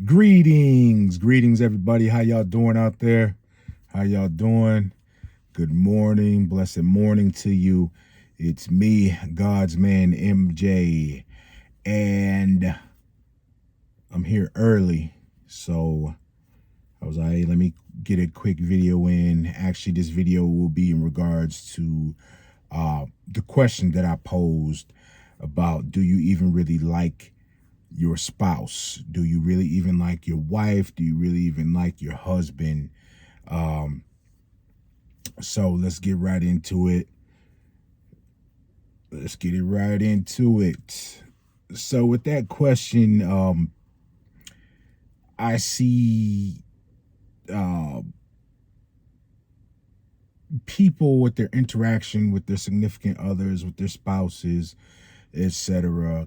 Greetings, everybody. How y'all doing out there? How y'all doing? Good morning, blessed morning to you. It's me, God's man, MJ, and I'm here early. So I was like, hey, let me get a quick video in. Actually, this video will be in regards to the question that I posed about, do you even really like your spouse? Do you really even like your wife? Do you really even like your husband? So let's get right into it. Let's get it right into it. So with that question, I see uh, people with their interaction with their significant others, with their spouses, etc.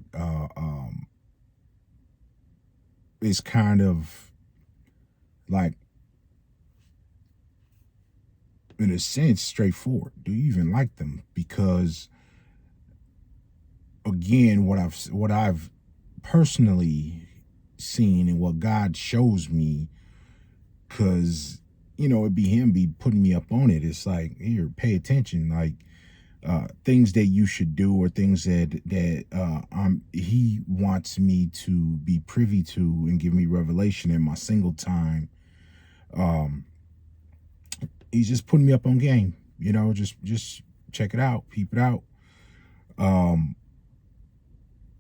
Is kind of like, in a sense, straightforward. Do you even like them? Because again, what I've personally seen and what God shows me, because it'd be him be putting me up on it. It's like, here, pay attention, like things that you should do, or things that he wants me to be privy to and give me revelation in my single time. Um, he's just putting me up on game. Just check it out, peep it out. Um,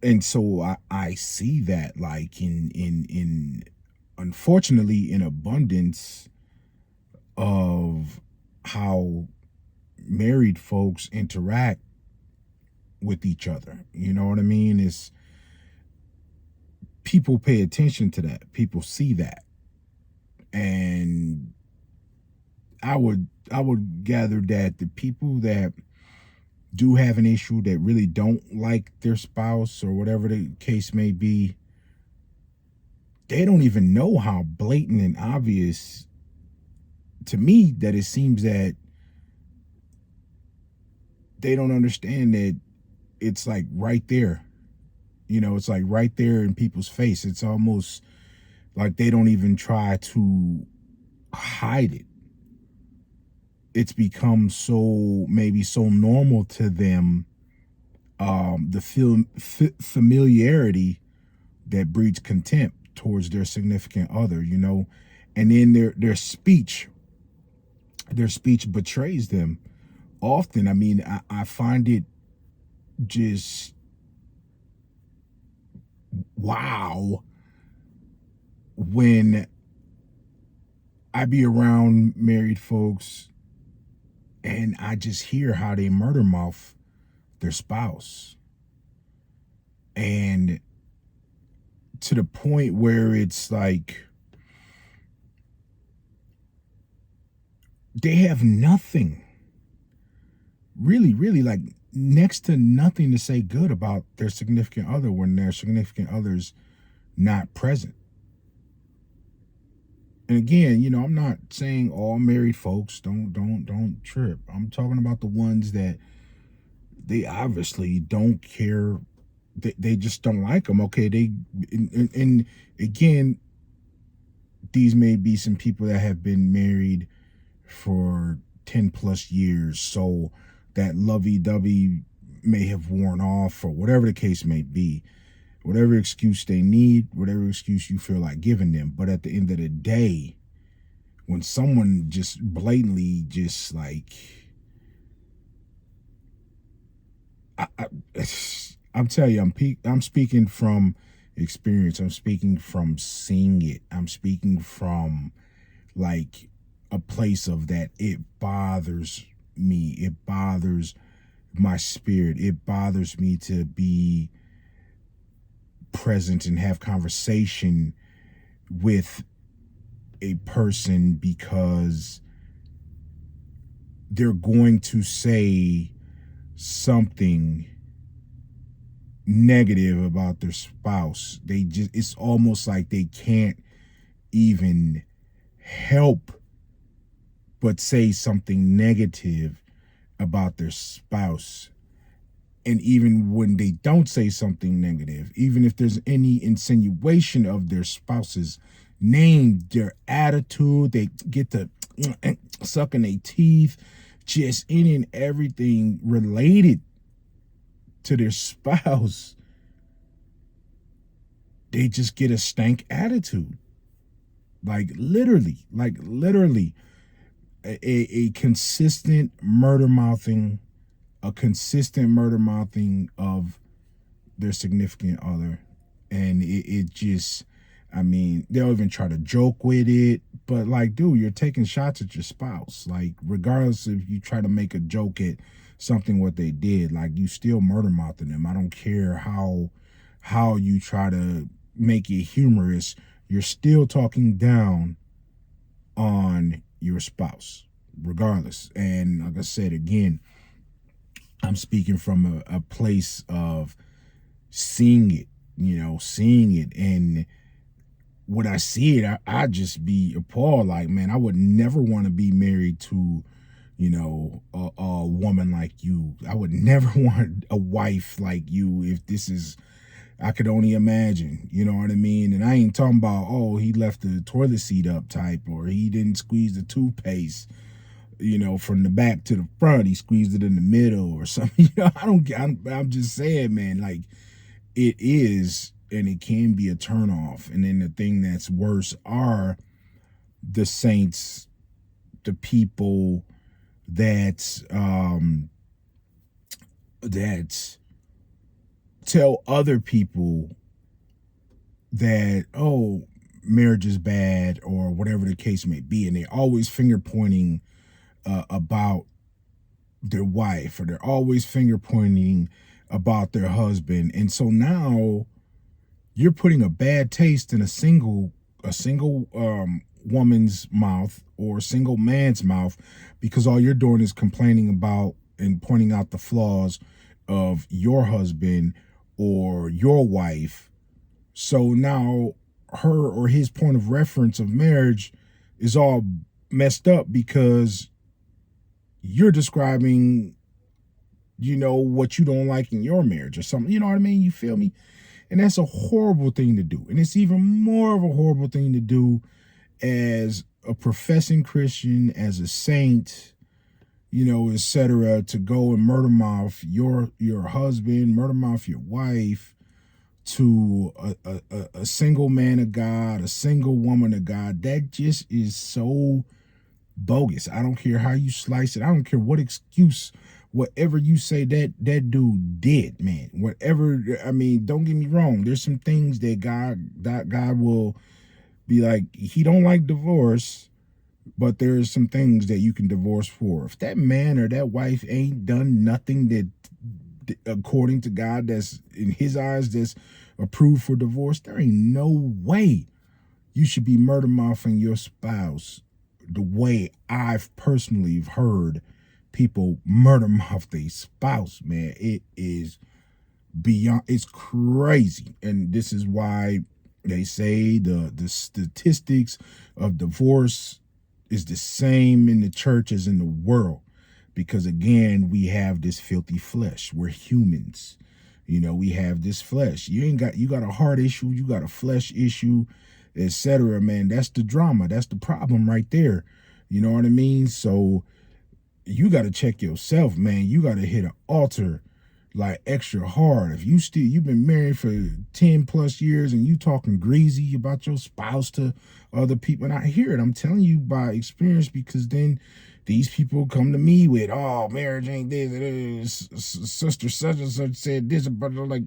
and so I see that, like, in unfortunately, in abundance of how married folks interact with each other. You know what I mean? It's people pay attention to that. People see that. And I would gather that the people that do have an issue, that really don't like their spouse or whatever the case may be, they don't even know how blatant and obvious, to me, that it seems that they don't understand that it's like right there. It's like right there in people's face. It's almost like they don't even try to hide it. It's become so, maybe so normal to them, familiarity that breeds contempt towards their significant other, and then their speech betrays them often. I mean, I find it just wow when I be around married folks and I just hear how they murder mouth their spouse. And to the point where it's like they have nothing, really, like next to nothing to say good about their significant other when their significant other's not present. And again, I'm not saying all married folks don't trip. I'm talking about the ones that they obviously don't care. They just don't like them. Okay, and again, these may be some people that have been married for 10 plus years, so that lovey-dovey may have worn off, or whatever the case may be, whatever excuse they need, whatever excuse you feel like giving them. But at the end of the day, when someone just blatantly just like, I I'm telling you, I'm speaking from experience. I'm speaking from seeing it. I'm speaking from, like, a place of that it bothers me. It bothers my spirit. It bothers me to be present and have conversation with a person because they're going to say something negative about their spouse. It's almost like they can't even help but say something negative about their spouse. And even when they don't say something negative, even if there's any insinuation of their spouse's name, their attitude, they get to sucking their teeth, just any and everything related to their spouse, they just get a stank attitude. Like literally a consistent murder mouthing, of their significant other. And it just, I mean, they'll even try to joke with it, but like, dude, you're taking shots at your spouse. Like, regardless if you try to make a joke at something what they did, like, you still murder mouthing them. I don't care how you try to make it humorous, you're still talking down on your spouse, regardless. And like I said, again, I'm speaking from a place of seeing it, seeing it. And when I see it, I just be appalled. Like, man, I would never want to be married to, a woman like you. I would never want a wife like you. If this is, I could only imagine, you know what I mean? And I ain't talking about, oh, he left the toilet seat up type, or he didn't squeeze the toothpaste, from the back to the front. He squeezed it in the middle or something. I'm just saying, man, like, it is, and it can be a turnoff. And then the thing that's worse are the saints, the people that tell other people that, oh, marriage is bad or whatever the case may be, and they always finger pointing about their wife, or they're always finger pointing about their husband. And so now you're putting a bad taste in a single woman's mouth or a single man's mouth, because all you're doing is complaining about and pointing out the flaws of your husband or your wife. So now her or his point of reference of marriage is all messed up because you're describing, what you don't like in your marriage or something. You know what I mean? You feel me? And that's a horrible thing to do. And it's even more of a horrible thing to do as a professing Christian, as a saint, etc., to go and murder mouth your husband, murder mouth your wife, to a single man of God, a single woman of God. That just is so bogus. I don't care how you slice it. I don't care what excuse, whatever you say that dude did, man. Whatever, I mean, don't get me wrong. There's some things that God will be like, he don't like divorce, but there's some things that you can divorce for. If that man or that wife ain't done nothing that, according to God, that's in his eyes, that's approved for divorce, there ain't no way you should be murder mouthing your spouse the way I've personally heard people murder mouth their spouse, man. It is beyond, it's crazy. And this is why they say the statistics of divorce is the same in the church as in the world. Because again, we have this filthy flesh. We're humans. We have this flesh. You got a heart issue, you got a flesh issue, etc., man. That's the drama. That's the problem right there. You know what I mean? So you got to check yourself, man. You got to hit an altar like extra hard. If you've been married for 10 plus years and you talking greasy about your spouse to other people, and I hear it, I'm telling you by experience, because then these people come to me with, oh, marriage ain't this, sister such and such said this, brother, like,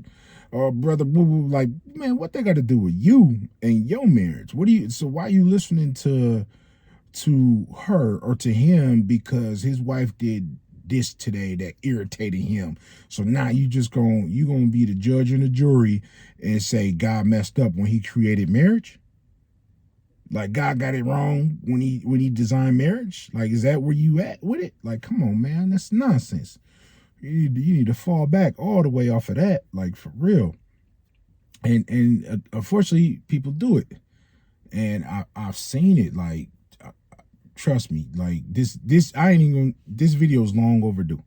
or brother boo boo, like, man, what they got to do with you and your marriage? So why are you listening to her or to him because his wife did this today that irritated him? So now you gonna be the judge and the jury and say God messed up when he created marriage? Like, God got it wrong when he designed marriage? Like, is that where you at with it? Like, come on, man, that's nonsense. You need to fall back all the way off of that, like, for real. And unfortunately, people do it, and I've seen it. Like, trust me, like this I ain't even. This video is long overdue.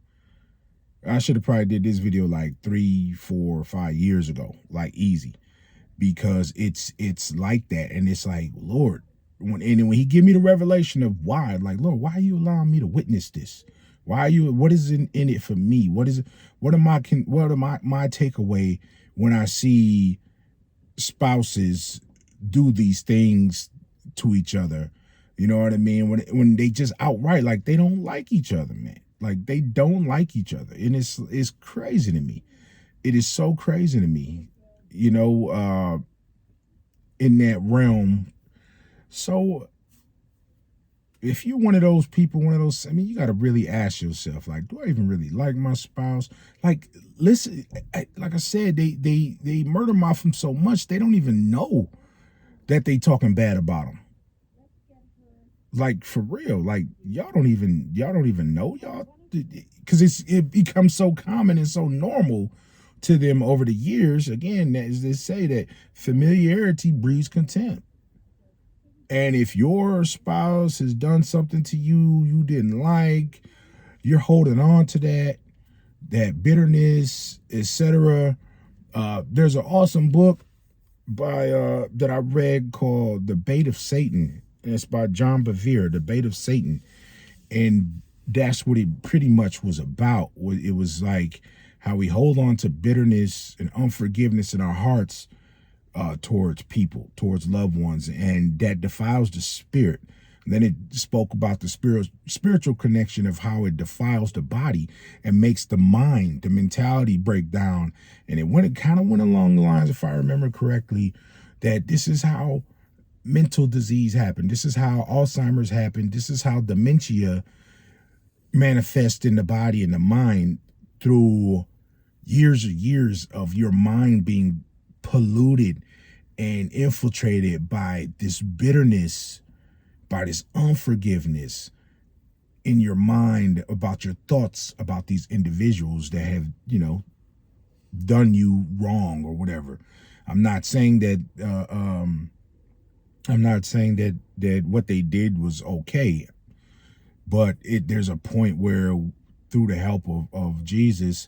I should have probably did this video like 3, 4, 5 years ago, like easy, because it's like that, and it's like, Lord, when he give me the revelation of why, like, Lord, why are you allowing me to witness this? Why are you? What is in it for me? What is it? What am I? What am my takeaway when I see spouses do these things to each other? You know what I mean? When they just outright, like, they don't like each other, man. Like, they don't like each other, and it's crazy to me. It is so crazy to me, you know, in that realm. So if you're one of those people, I mean, you got to really ask yourself, like, do I even really like my spouse? Like, listen, like I said, they murder mouth them so much they don't even know that they talking bad about them. Like, for real, like, y'all don't even know, y'all, because it becomes so common and so normal to them over the years. Again, as they say, that familiarity breeds contempt. And if your spouse has done something to you you didn't like, you're holding on to that bitterness, etc. There's an awesome book by that I read called The Bait of Satan. And it's by John Bevere, The Bait of Satan. And that's what it pretty much was about. It was like how we hold on to bitterness and unforgiveness in our hearts towards people, towards loved ones, and that defiles the spirit. And then it spoke about the spiritual connection of how it defiles the body and makes the mind, the mentality break down. And it kind of went along the lines, if I remember correctly, that this is how mental disease happened. This is how Alzheimer's happened. This is how dementia manifests in the body and the mind, through years of your mind being polluted and infiltrated by this bitterness, by this unforgiveness in your mind about your thoughts about these individuals that have, done you wrong or whatever. I'm not saying that that what they did was okay, but there's a point where, through the help of Jesus,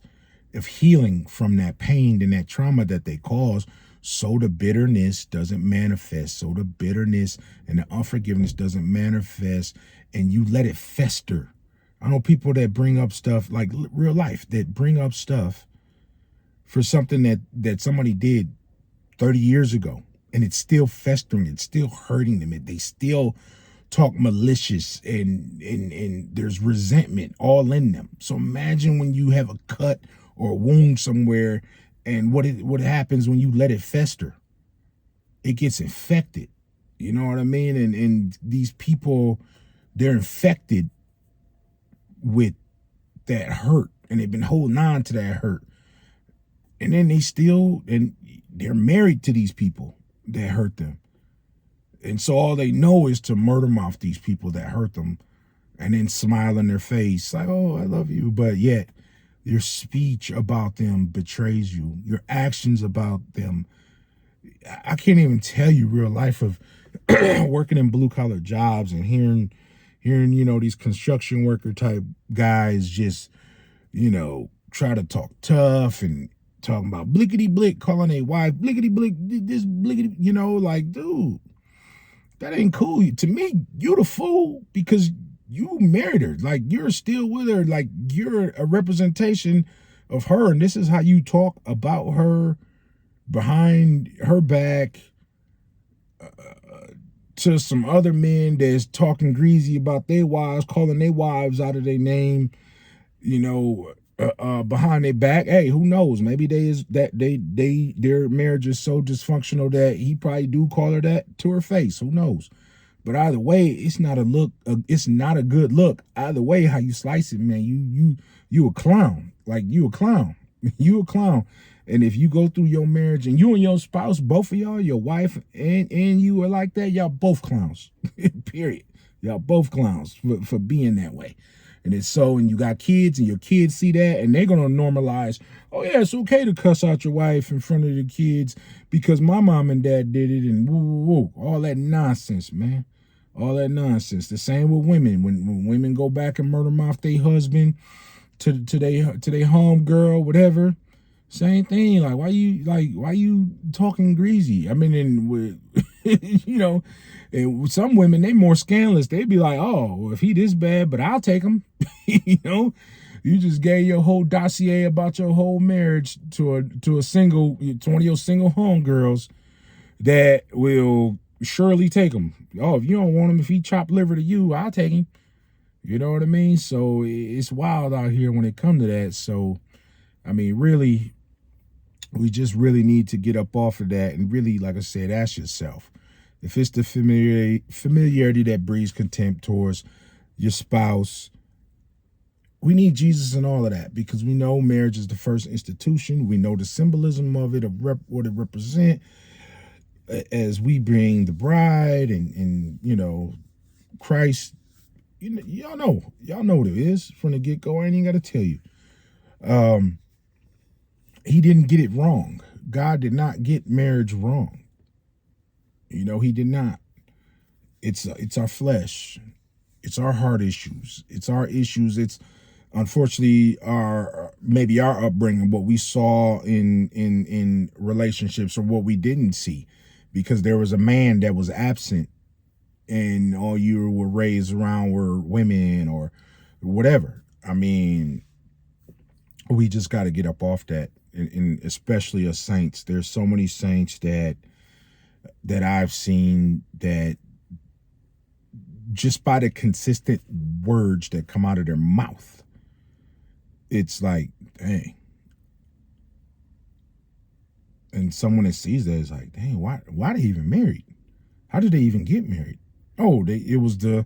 of healing from that pain and that trauma that they caused, so the bitterness doesn't manifest, so the bitterness and the unforgiveness doesn't manifest, and you let it fester. I know people that bring up stuff, like real life, that bring up stuff for something that somebody did 30 years ago, and it's still festering, it's still hurting them, and they still talk malicious, and there's resentment all in them. So imagine when you have a cut or a wound somewhere, and what happens when you let it fester. It gets infected. You know what I mean? And these people, they're infected with that hurt, and they've been holding on to that hurt. And then they're married to these people that hurt them. And so all they know is to murder mouth these people that hurt them, and then smile in their face like, oh, I love you. But yet your speech about them betrays you. Your actions about them. I can't even tell you real life of working in blue collar jobs and hearing, these construction worker type guys just, try to talk tough and talking about blickety blick, calling a wife blickety blick, this blickety, like, dude, that ain't cool. To me, you the fool, because you married her. Like, you're still with her. Like, you're a representation of her. And this is how you talk about her behind her back to some other men that's talking greasy about their wives, calling their wives out of their name, behind their back. Hey, who knows? Maybe their marriage is so dysfunctional that he probably do call her that to her face. Who knows? But either way, it's not a look. It's not a good look. Either way, how you slice it, man, you a clown. Like, you a clown. You a clown. And if you go through your marriage and you and your spouse, both of y'all, your wife and you are like that, y'all both clowns. Period. Y'all both clowns for being that way. And it's so, and you got kids, and your kids see that, and they're going to normalize, oh yeah, it's okay to cuss out your wife in front of the kids because my mom and dad did it, and woo, woo, woo. All that nonsense, man. All that nonsense. The same with women. When women go back and murder mouth their husband, to they home girl, whatever. Same thing. Like why you talking greasy? I mean, and with and with some women they more scandalous. They be like, oh, well, if he this bad, but I'll take him. you know, you just gave your whole dossier about your whole marriage to a single 20 of your single homegirls that will surely take him. Oh, if you don't want him, if he chop liver to you, I'll take him. You know what I mean? So it's wild out here when it comes to that. So I mean, really, we just really need to get up off of that and really, like I said, ask yourself if it's the familiarity that breeds contempt towards your spouse. We need Jesus in all of that because we know marriage is the first institution. We know the symbolism of it, of what it represents as we bring the bride and Christ. Y'all know what it is from the get-go. I ain't even got to tell you. He didn't get it wrong. God did not get marriage wrong. He did not. It's our flesh. It's our heart issues. It's our issues. It's unfortunately maybe our upbringing, what we saw in relationships or what we didn't see, because there was a man that was absent and all you were raised around were women or whatever. I mean, we just got to get up off that. And especially as saints, there's so many saints that I've seen that just by the consistent words that come out of their mouth, it's like, dang. And someone that sees that is like, dang, why they even married? How did they even get married? Oh, it was the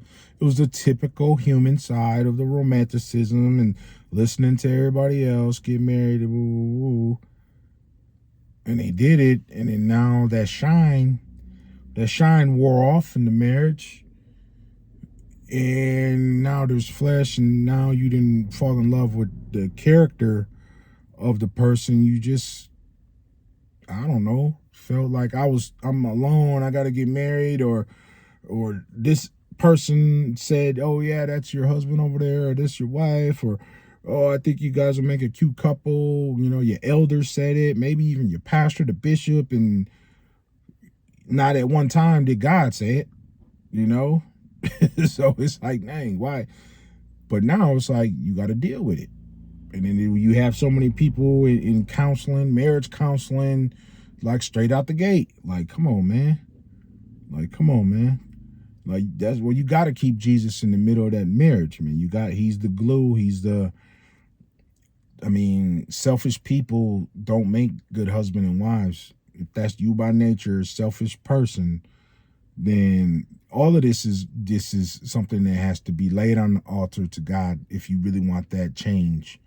typical human side of the romanticism and listening to everybody else get married. And they did it, and then now that shine wore off in the marriage. And now there's flesh, and now you didn't fall in love with the character of the person. You just, I don't know, felt like I'm alone, I gotta get married, or this person said, oh yeah, that's your husband over there, or this your wife, or oh, I think you guys will make a cute couple. Your elders said it, maybe even your pastor, the bishop, and not at one time did God say it, so it's like, dang, why? But now it's like, you got to deal with it. And then you have so many people in counseling, marriage counseling, like straight out the gate. Like, come on, man. Like, that's where you got to keep Jesus in the middle of that marriage, man. He's the glue. Selfish people don't make good husband and wives. If that's you by nature, a selfish person, then all of this is something that has to be laid on the altar to God if you really want that change.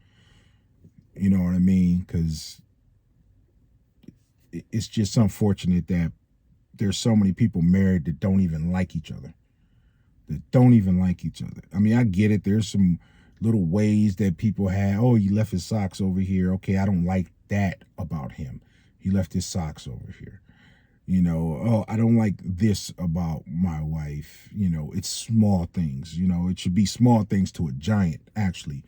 You know what I mean? Because it's just unfortunate that there's so many people married that don't even like each other. I mean, I get it. There's some little ways that people have. Oh, he left his socks over here. Okay, I don't like that about him. He left his socks over here. Oh, I don't like this about my wife. It's small things. It should be small things to a giant, actually.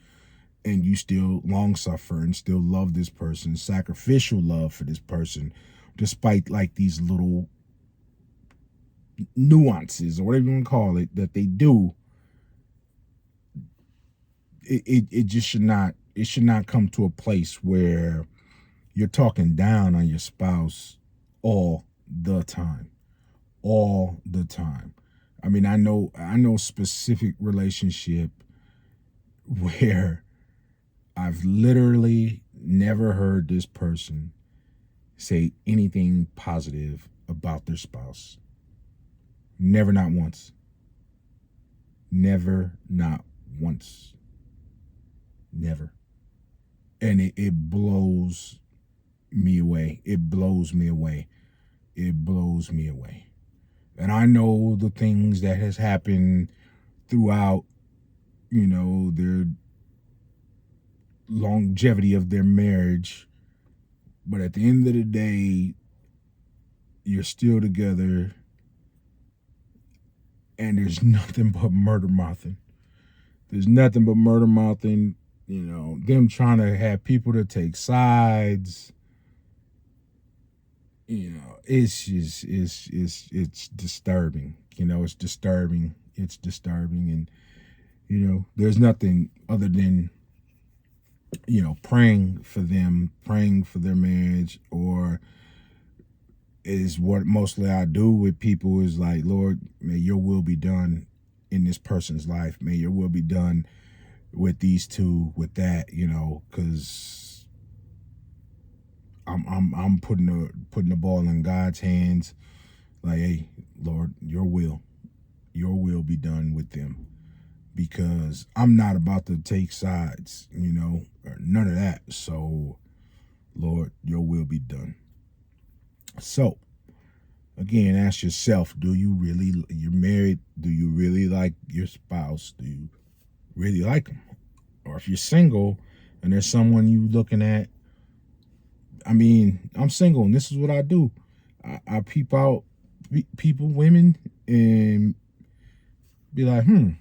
And you still long suffer and still love this person, sacrificial love for this person, despite like these little nuances or whatever you want to call it that they do. It just should not come to a place where you're talking down on your spouse all the time. I mean, I know specific relationship where I've literally never heard this person say anything positive about their spouse. Never, not once. Never, not once. Never. And it blows me away. It blows me away. And I know the things that has happened throughout, their longevity of their marriage. But at the end of the day, you're still together. And there's nothing but murder mouthing. You know, them trying to have people to take sides. You know, it's just it's disturbing. You know, it's disturbing. It's disturbing, and you know, there's nothing other than, you know, praying for them, praying for their marriage, or is what mostly I do with people is like, Lord, may your will be done in this person's life. May your will be done with these two, with that, you know, because I'm putting the ball in God's hands. Like, hey, Lord, your will be done with them, because I'm not about to take sides, you know, or none of that. So, Lord, your will be done. So, again, ask yourself, you're married, do you really like your spouse? Do you really like them? Or if you're single and there's someone you looking at, I mean, I'm single and this is what I do. I peep out people, women, and be like, can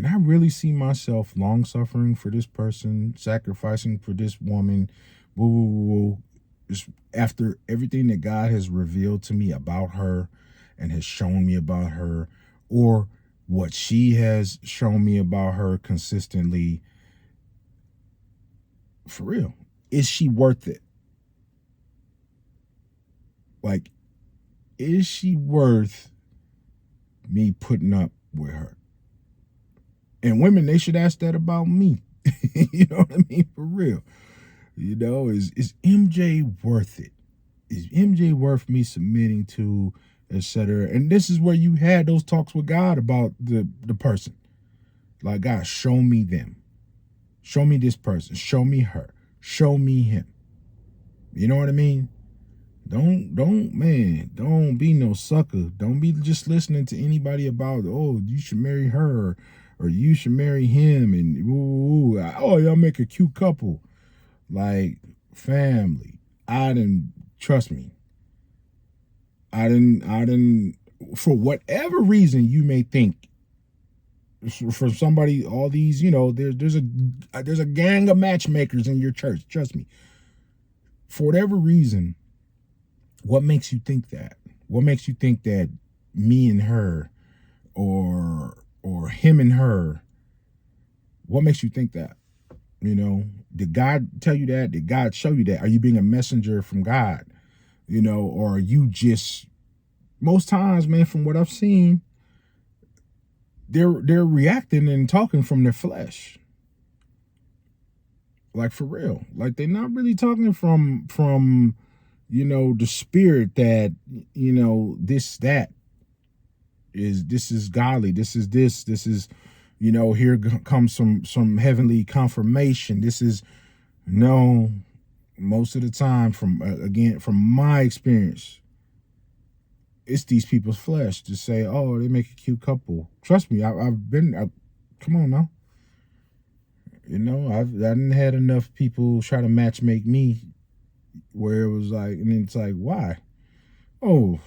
I really see myself long suffering for this person, sacrificing for this woman? Woo, woo, woo. Just after everything that God has revealed to me about her and has shown me about her, or what she has shown me about her consistently, for real, is she worth it? Like, is she worth me putting up with her? And women, they should ask that about me. You know what I mean? For real. You know, is MJ worth it? Is MJ worth me submitting to, etc.? And this is where you had those talks with God about the person. Like, God, show me them. Show me this person. Show me her. Show me him. You know what I mean? Don't be no sucker. Don't be just listening to anybody about, oh, you should marry her, or you should marry him, and ooh, oh, y'all make a cute couple. Like, family, trust me, I didn't, for whatever reason you may think, for somebody, all these, you know, there's a gang of matchmakers in your church, trust me. For whatever reason, what makes you think that? What makes you think that me and her, or him and her, what makes you think that? You know, did God tell you that? Did God show you that? Are you being a messenger from God? You know, or are you just, most times, man, from what I've seen, they're reacting and talking from their flesh. Like, for real. Like, they're not really talking from you know, the spirit that, you know, this is godly. This is, you know, here comes some heavenly confirmation. This is, no, most of the time, from again, from my experience, it's these people's flesh to say, oh, they make a cute couple. Trust me, I've been, come on now. You know, I didn't had enough people try to match make me, where it was like, and it's like, why? Oh,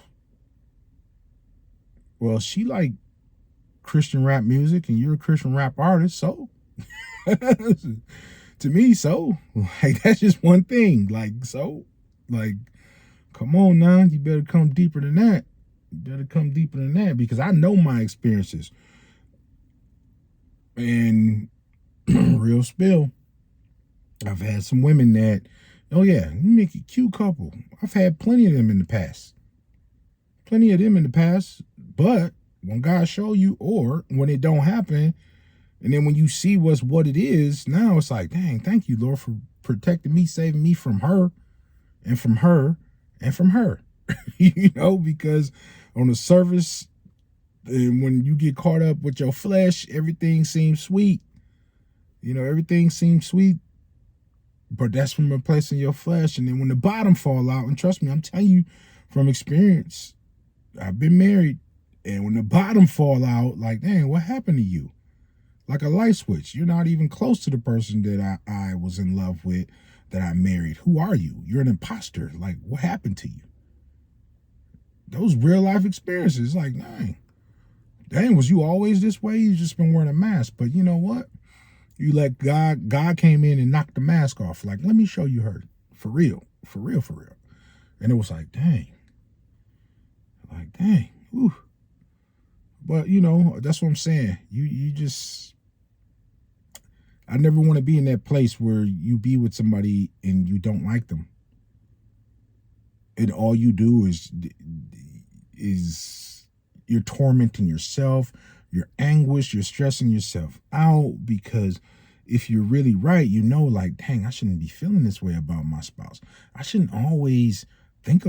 well, she like Christian rap music and you're a Christian rap artist, so to me, so like, that's just one thing. Like, so, like, come on now, you better come deeper than that. You better come deeper than that, because I know my experiences. And real spill, I've had some women that, oh yeah, you make a cute couple. I've had plenty of them in the past. But when God show you, or when it don't happen, and then when you see what it is, now it's like, dang, thank you, Lord, for protecting me, saving me from her, and from her, and from her. You know, because on the surface, and when you get caught up with your flesh, everything seems sweet. You know, everything seems sweet, but that's from a place in your flesh. And then when the bottom fall out, and trust me, I'm telling you from experience, I've been married, and when the bottom fall out, like, dang, what happened to you? Like a light switch. You're not even close to the person that I was in love with, that I married. Who are you? You're an imposter. Like, what happened to you? Those real life experiences, like, dang, was you always this way? You just been wearing a mask. But you know what? You let God came in and knocked the mask off. Like, let me show you her. For real. For real, for real. And it was like, dang. Like, dang. Whew. But, you know, that's what I'm saying. You just, I never want to be in that place where you be with somebody and you don't like them. And all you do is you're tormenting yourself, you're anguished, you're stressing yourself out, because if you're really right, you know, like, dang, I shouldn't be feeling this way about my spouse. I shouldn't always think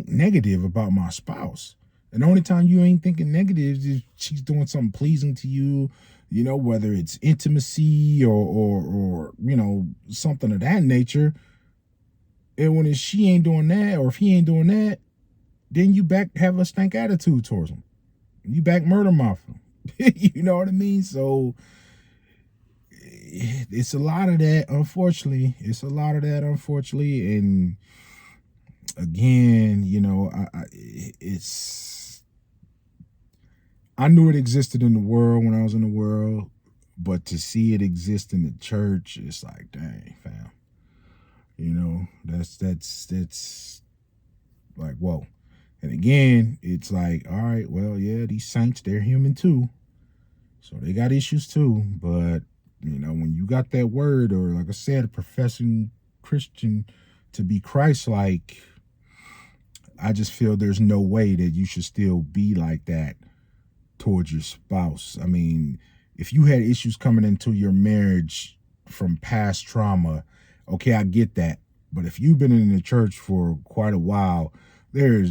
negative about my spouse. And the only time you ain't thinking negative is if she's doing something pleasing to you, you know, whether it's intimacy or you know, something of that nature. And when she ain't doing that, or if he ain't doing that, then you back have a stank attitude towards him. You back murder mouth him. You know what I mean? So it's a lot of that, unfortunately. It's a lot of that, unfortunately. And again, you know, I knew it existed in the world when I was in the world, but to see it exist in the church, it's like, dang, fam. You know, that's like, whoa. And again, it's like, all right, well, yeah, these saints, they're human too. So they got issues too. But, you know, when you got that word, or like I said, a professing Christian to be Christ-like, I just feel there's no way that you should still be like that towards your spouse. I mean, if you had issues coming into your marriage from past trauma, okay, I get that. But if you've been in the church for quite a while, there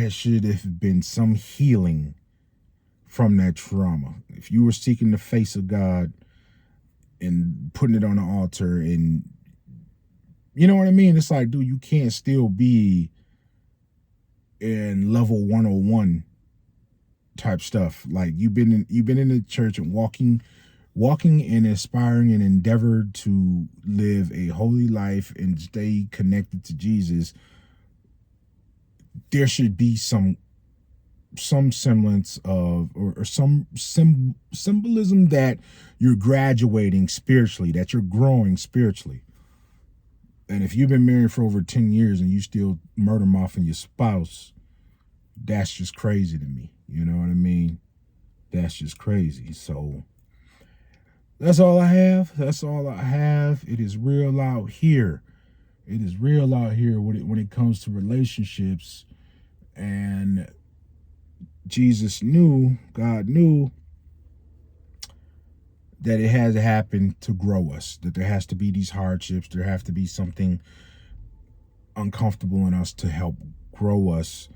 should have been some healing from that trauma. If you were seeking the face of God and putting it on the altar, and you know what I mean? It's like, dude, you can't still be in level 101 type stuff. Like, you've been in the church and walking and aspiring and endeavored to live a holy life and stay connected to Jesus. There should be some semblance of, or some symbolism that you're graduating spiritually, that you're growing spiritually. And if you've been married for over 10 years and you still murder mouthing your spouse, that's just crazy to me. You know what I mean? That's just crazy. So that's all I have. That's all I have. It is real out here. It is real out here when it comes to relationships. And God knew that it has to happen to grow us, that there has to be these hardships. There has to be something uncomfortable in us to help grow us.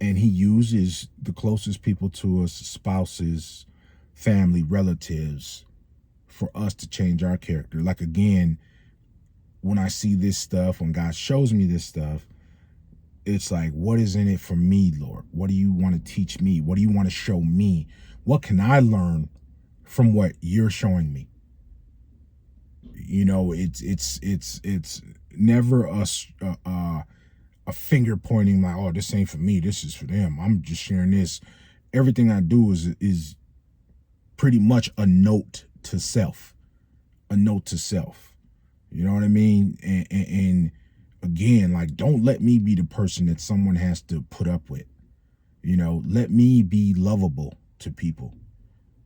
And he uses the closest people to us, spouses, family, relatives, for us to change our character. Like, again, when I see this stuff, when God shows me this stuff, it's like, what is in it for me, Lord? What do you want to teach me? What do you want to show me? What can I learn from what you're showing me? You know, it's never a finger pointing like, oh, this ain't for me, this is for them, I'm just sharing this. Everything I do is pretty much a note to self. You know what I mean? And again, like, don't let me be the person that someone has to put up with. You know, let me be lovable to people.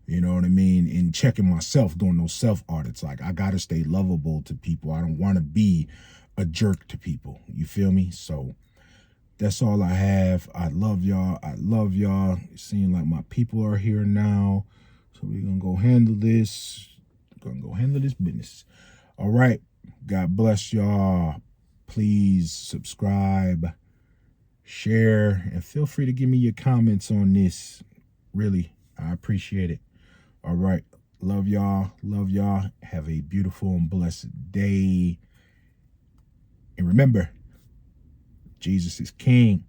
You know what I mean? And checking myself, doing those self audits. Like, I got to stay lovable to people. I don't want to be a jerk to people. You feel me? So that's all I have. I love y'all. It seems like my people are here now. So we're going to go handle this. Business. All right. God bless y'all. Please subscribe, share, and feel free to give me your comments on this. Really, I appreciate it. All right. Love y'all. Have a beautiful and blessed day. And remember, Jesus is King.